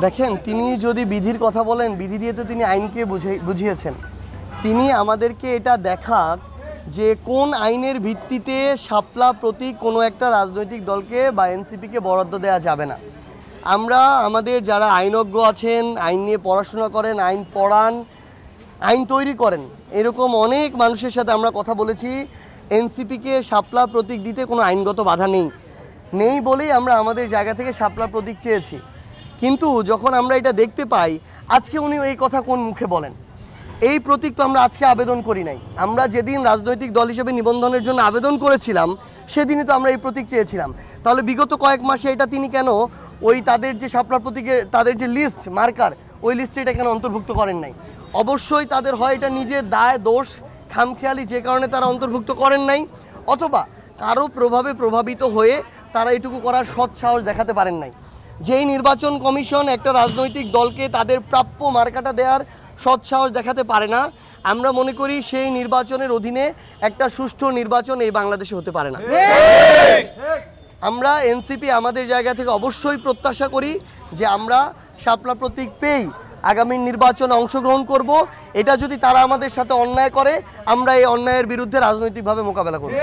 দেখেন, তিনি যদি বিধির কথা বলেন, বিধি দিয়ে তো তিনি আইনকে বুঝিয়েছেন। তিনি আমাদেরকে এটা দেখাক যে কোন আইনের ভিত্তিতে শাপলা প্রতীক কোনো একটা রাজনৈতিক দলকে বা এনসিপিকে বরাদ্দ দেওয়া যাবে না। আমরা আমাদের যারা আইনজ্ঞ আছেন, আইন নিয়ে পড়াশোনা করেন, আইন পড়ান, আইন তৈরি করেন, এরকম অনেক মানুষের সাথে আমরা কথা বলেছি। এনসিপিকে শাপলা প্রতীক দিতে কোনো আইনগত বাধা নেই বলেই আমরা আমাদের জায়গা থেকে শাপলা প্রতীক চেয়েছি। কিন্তু যখন আমরা এটা দেখতে পাই, আজকে উনি এই কথা কোন মুখে বলেন? এই প্রতীক তো আমরা আজকে আবেদন করি নাই। আমরা যেদিন রাজনৈতিক দল হিসেবে নিবন্ধনের জন্য আবেদন করেছিলাম সেদিনই তো আমরা এই প্রতীক চেয়েছিলাম। তাহলে বিগত কয়েক মাসে এটা তিনি কেন ওই তাদের যে শাপলা প্রতীকের তাদের যে লিস্ট মার্কার, ওই লিস্টে এটা কেন অন্তর্ভুক্ত করেন নাই? অবশ্যই তাদের হয় এটা নিজের দায়, দোষ, খামখেয়ালি, যে কারণে তারা অন্তর্ভুক্ত করেন নাই, অথবা কারো প্রভাবে প্রভাবিত হয়ে তারা এটুকু করার সৎ সাহস দেখাতে পারেন নাই। যেই নির্বাচন কমিশন একটা রাজনৈতিক দলকে তাদের প্রাপ্য মার্কাটা দেওয়ার সৎ সাহস দেখাতে পারে না, আমরা মনে করি সেই নির্বাচনের অধীনে একটা সুষ্ঠু নির্বাচন এই বাংলাদেশে হতে পারে না। আমরা এনসিপি আমাদের জায়গা থেকে অবশ্যই প্রত্যাশা করি যে আমরা শাপলা প্রতীক পেয়েই আগামী নির্বাচনে অংশগ্রহণ করব। এটা যদি তারা আমাদের সাথে অন্যায় করে, আমরা এই অন্যায়ের বিরুদ্ধে রাজনৈতিকভাবে মোকাবেলা করব।